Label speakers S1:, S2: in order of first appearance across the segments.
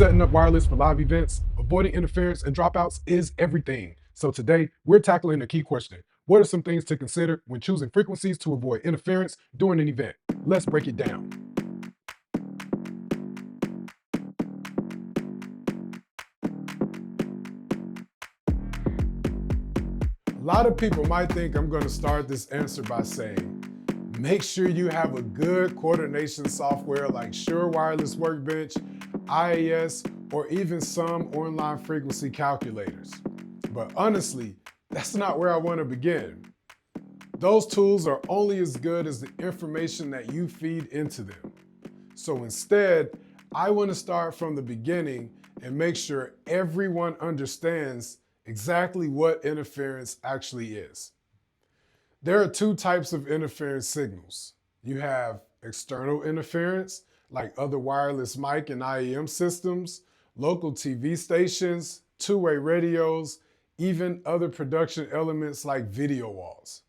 S1: setting up wireless for live events, avoiding interference and dropouts is everything. So today, we're tackling a key question. What are some things to consider when choosing frequencies to avoid interference during an event? Let's break it down. A lot of people might think I'm going to start this answer by saying, make sure you have a good coordination software like Shure Wireless Workbench, IAS, or even some online frequency calculators. But honestly, that's not where I want to begin. Those tools are only as good as the information that you feed into them. So instead, I want to start from the beginning and make sure everyone understands exactly what interference actually is. There are two types of interference signals. You have external interference, like other wireless mic and IEM systems, local TV stations, two-way radios, even other production elements like video walls.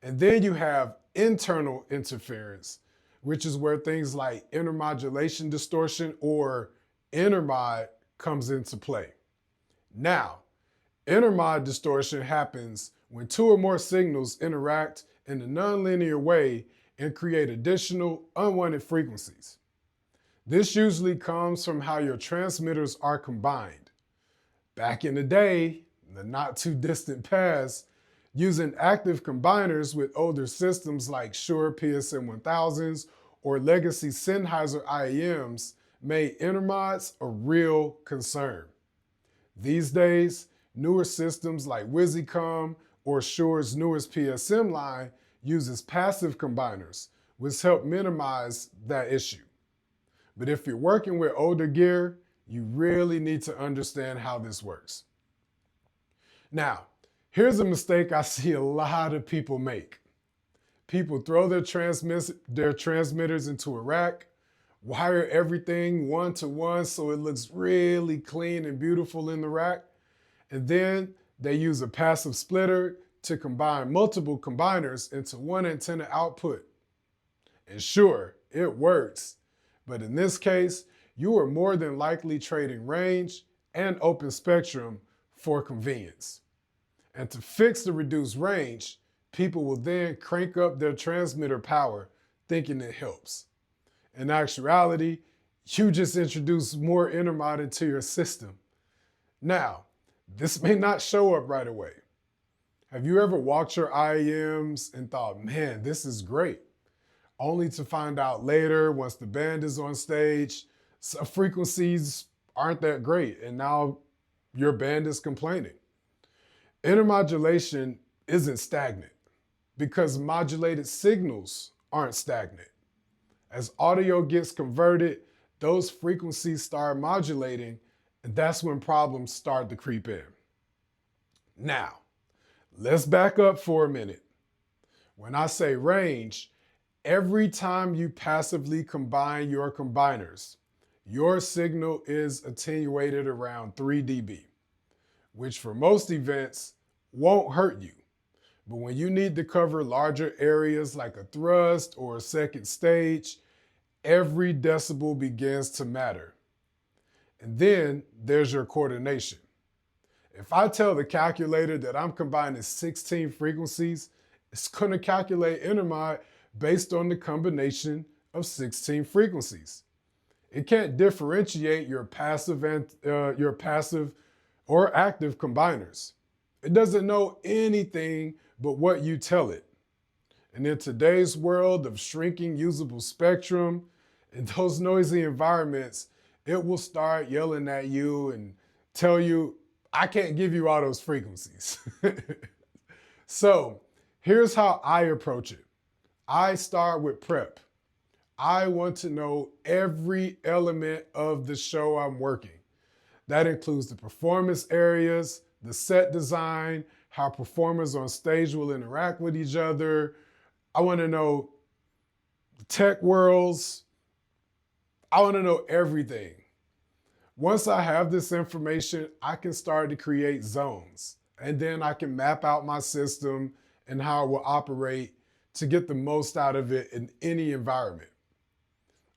S1: And then you have internal interference, which is where things like intermodulation distortion or intermod comes into play. Now, intermod distortion happens when two or more signals interact in a nonlinear way and create additional unwanted frequencies. This usually comes from how your transmitters are combined. Back in the day, the not too distant past, using active combiners with older systems like Shure PSM 1000s or legacy Sennheiser IEMs made intermods a real concern. These days, newer systems like WYSICOM or Shure's newest PSM line uses passive combiners, which help minimize that issue. But if you're working with older gear, you really need to understand how this works. Now, here's a mistake I see a lot of people make. People throw their transmitters into a rack, wire everything one-to-one so it looks really clean and beautiful in the rack, and then they use a passive splitter to combine multiple combiners into one antenna output. And sure, it works, but in this case, you are more than likely trading range and open spectrum for convenience. And to fix the reduced range, people will then crank up their transmitter power, thinking it helps. In actuality, you just introduce more intermod into your system. Now, this may not show up right away. Have you ever walked your IEMs and thought, man, this is great, only to find out later, once the band is on stage, some frequencies aren't that great, and now your band is complaining? Intermodulation isn't stagnant because modulated signals aren't stagnant. As audio gets converted, those frequencies start modulating, and that's when problems start to creep in. Now, let's back up for a minute. When I say range, every time you passively combine your combiners, your signal is attenuated around 3 dB, which for most events won't hurt you. But when you need to cover larger areas like a thrust or a second stage, every decibel begins to matter. And then there's your coordination. If I tell the calculator that I'm combining 16 frequencies, it's going to calculate intermod based on the combination of 16 frequencies. It can't differentiate your passive or active combiners. It doesn't know anything but what you tell it. And in today's world of shrinking usable spectrum, in those noisy environments, it will start yelling at you and tell you, I can't give you all those frequencies. So here's how I approach it. I start with prep. I want to know every element of the show I'm working. That includes the performance areas, the set design, how performers on stage will interact with each other. I want to know the tech worlds. I want to know everything. Once I have this information, I can start to create zones, and then I can map out my system and how it will operate to get the most out of it in any environment.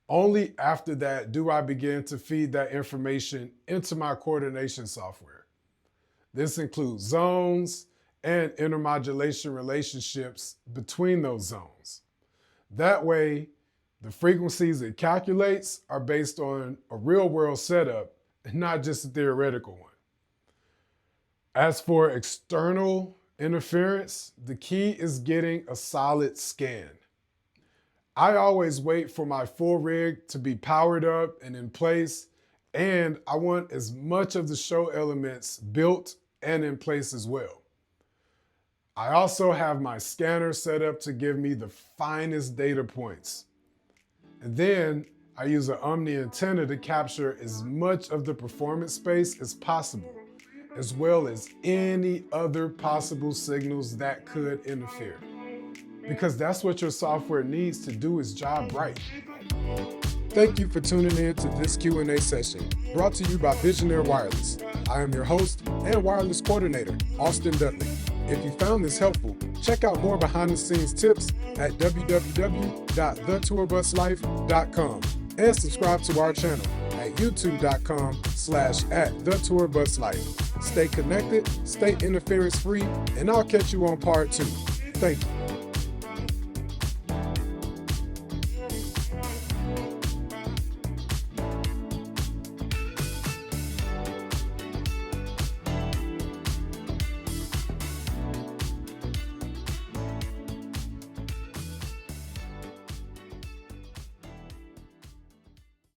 S1: Only after that do I begin to feed that information into my coordination software. This includes zones and intermodulation relationships between those zones. That way, the frequencies it calculates are based on a real-world setup and not just a theoretical one. As for external interference, the key is getting a solid scan. I always wait for my full rig to be powered up and in place, and I want as much of the show elements built and in place as well. I also have my scanner set up to give me the finest data points. And then I use an Omni antenna to capture as much of the performance space as possible, as well as any other possible signals that could interfere. Because that's what your software needs to do its job right. Thank you for tuning in to this Q&A session, brought to you by Visionaire Wireless. I am your host and wireless coordinator, Austin Dudley. If you found this helpful, check out more behind-the-scenes tips at www.thetourbuslife.com and subscribe to our channel at youtube.com/@thetourbuslife. Stay connected, stay interference-free, and I'll catch you on part 2. Thank you.